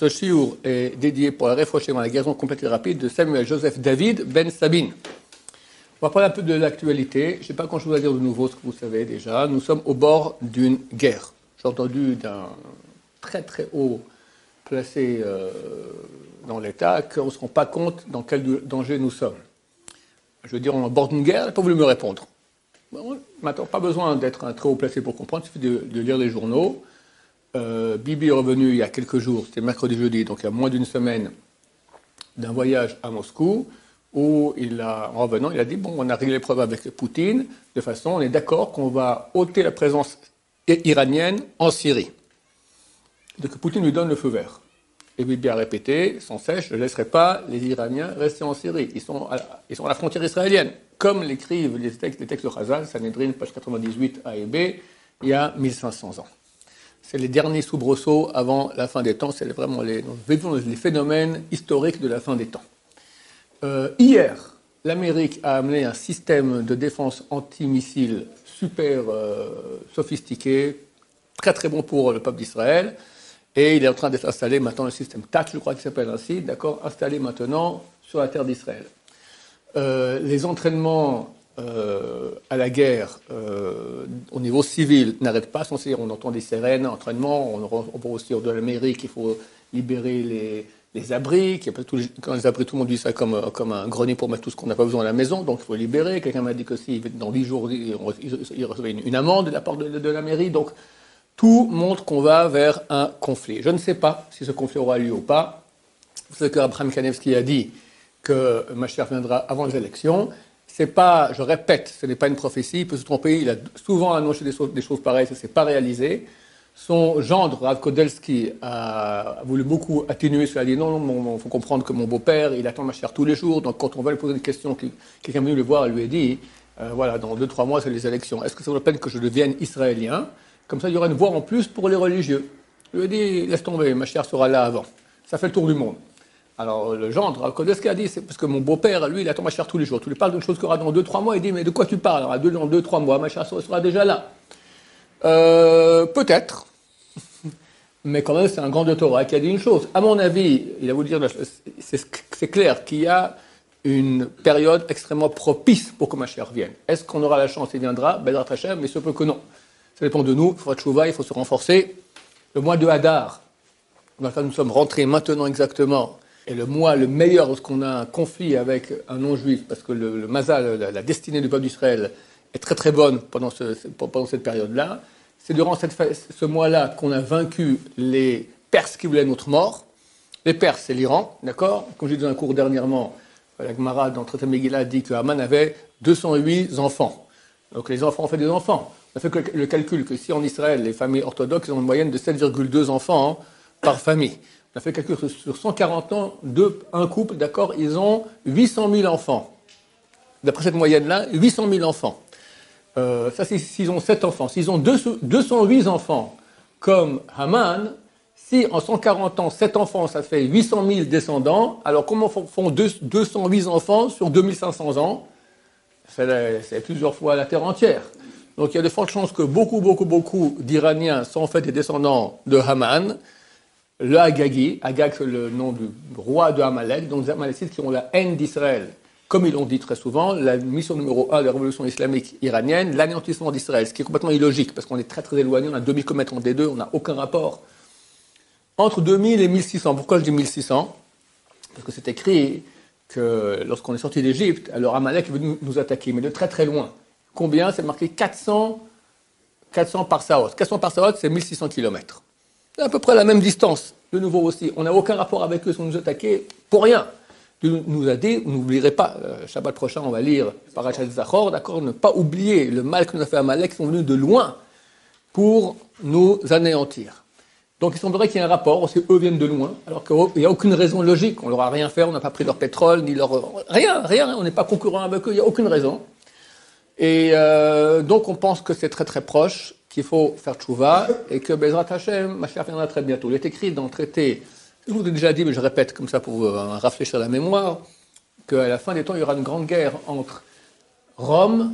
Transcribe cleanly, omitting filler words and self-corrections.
Ce shiur est dédié pour la réfléchir dans la guérison complète et rapide de Samuel Joseph David Ben Sabine. On va parler un peu de l'actualité. Je n'ai pas grand-chose à dire de nouveau, ce que vous savez déjà. Nous sommes au bord d'une guerre. J'ai entendu d'un très très haut placé dans l'État qu'on ne se rend pas compte dans quel danger nous sommes. Je veux dire, on est au bord d'une guerre, il n'a pas voulu me répondre. Bon, maintenant, pas besoin d'être un très haut placé pour comprendre, il suffit de lire les journaux. Bibi est revenu il y a quelques jours, c'était mercredi, jeudi, donc il y a moins d'une semaine, d'un voyage à Moscou, où en revenant, il a dit, bon, on a réglé les problèmes avec Poutine, de façon, on est d'accord qu'on va ôter la présence iranienne en Syrie. Donc Poutine lui donne le feu vert. Et Bibi a répété, sans cesse, je ne laisserai pas les Iraniens rester en Syrie. Ils sont à la frontière israélienne, comme l'écrivent les textes de Chazal, Sanhedrin, page 98 A et B, il y a 1500 ans. C'est les derniers soubresauts avant la fin des temps, c'est vraiment les phénomènes historiques de la fin des temps. Hier, l'Amérique a amené un système de défense antimissile super sophistiqué, très très bon pour le peuple d'Israël, et il est en train d'être installé maintenant, le système TAT, je crois qu'il s'appelle ainsi, d'accord, installé maintenant sur la terre d'Israël. Les entraînements à la guerre au niveau civil n'arrêtent pas, on entend des sirènes, entraînements, on voit aussi de l'Amérique qu'il faut libérer les abris, quand les abris, tout le monde dit ça comme un grenier pour mettre tout ce qu'on n'a pas besoin à la maison, donc il faut libérer. Quelqu'un m'a dit que si dans 10 jours, il recevait une amende de la part de la mairie, donc tout montre qu'on va vers un conflit. Je ne sais pas si ce conflit aura lieu ou pas. Vous savez qu'Abraham Kanevski a dit que Mashiach viendra avant les élections. C'est pas, je répète, ce n'est pas une prophétie, il peut se tromper, il a souvent annoncé des choses pareilles, ça ne s'est pas réalisé. Son gendre, Rav Kodelski, a voulu beaucoup atténuer cela, il a dit non, il faut comprendre que mon beau-père, il attend Mashiach tous les jours, donc quand on va lui poser une question, quelqu'un est venu le voir, il lui a dit, voilà, dans 2-3 mois, c'est les élections, est-ce que ça vaut la peine que je devienne israélien? Comme ça, il y aura une voix en plus pour les religieux. Il lui a dit, laisse tomber, Mashiach sera là avant. Ça fait le tour du monde. Alors, le gendre, Rav Kodelski a dit, c'est parce que mon beau-père, lui, il attend Mashiach tous les jours. Tu lui parles d'une chose qui aura dans 2-3 mois, il dit, mais de quoi tu parles? Alors, dans 2-3 mois, Mashiach sera déjà là. Peut-être. Mais quand même, c'est un grand de Torah qui a dit une chose. À mon avis, il a voulu dire, c'est clair qu'il y a une période extrêmement propice pour que Mashiach revienne. Est-ce qu'on aura la chance, il viendra? Bezrat Hashem, mais il se peut que non. Ça dépend de nous, il faut tchouva, il faut se renforcer. Le mois de Hadar, dans lequel nous sommes rentrés maintenant exactement, est le mois le meilleur lorsqu'on a un conflit avec un non-juif, parce que le mazal, la destinée du peuple d'Israël est très très bonne pendant cette période-là. C'est durant ce mois-là qu'on a vaincu les Perses qui voulaient notre mort. Les Perses, c'est l'Iran, d'accord? Comme j'ai dit dans un cours dernièrement, la Gemara dans le traité Megillah dit que Haman avait 208 enfants. Donc les enfants ont fait des enfants. On a fait le calcul que si en Israël, les familles orthodoxes ont une moyenne de 7,2 enfants par famille. On a fait le calcul sur 140 ans, un couple, d'accord, ils ont 800 000 enfants. D'après cette moyenne-là, 800 000 enfants. Ça, c'est s'ils ont 7 enfants. S'ils ont 208 enfants, comme Haman, si en 140 ans, 7 enfants, ça fait 800 000 descendants, alors comment font 208 enfants sur 2500 ans? C'est plusieurs fois la terre entière. Donc il y a de fortes chances que beaucoup d'Iraniens sont en fait des descendants de Haman. Le Agagi, Agag c'est le nom du roi de Amalek, donc les Amalécites qui ont la haine d'Israël. Comme ils l'ont dit très souvent, la mission numéro 1 de la révolution islamique iranienne, l'anéantissement d'Israël, ce qui est complètement illogique, parce qu'on est très très éloigné, on a 2000 km entre les deux, on n'a aucun rapport. Entre 2000 et 1600, pourquoi je dis 1600? Parce que c'est écrit que lorsqu'on est sorti d'Égypte, alors Amalek est venu nous attaquer, mais de très très loin. Combien? C'est marqué 400 parsaot. 400 parsaot, c'est 1600 km. C'est à peu près la même distance. De nouveau aussi, on n'a aucun rapport avec eux, ils sont nous attaqués pour rien. Il nous a dit, vous n'oublierez pas, Shabbat prochain, on va lire Parashat Zachor, d'accord, ne pas oublier le mal que nous a fait Amalek, ils sont venus de loin pour nous anéantir. Donc il semblerait qu'il y ait un rapport, aussi eux viennent de loin, alors qu'il n'y a aucune raison logique, on leur a rien fait, on n'a pas pris leur pétrole, ni leur... Rien, on n'est pas concurrent avec eux, il n'y a aucune raison. Et donc on pense que c'est très très proche, qu'il faut faire tchouva, et que Bezrat Hashem, Mashiach viendra très bientôt. Il est écrit dans le traité, je vous l'ai déjà dit, mais je répète comme ça pour vous rafraîchir la mémoire, qu'à la fin des temps, il y aura une grande guerre entre Rome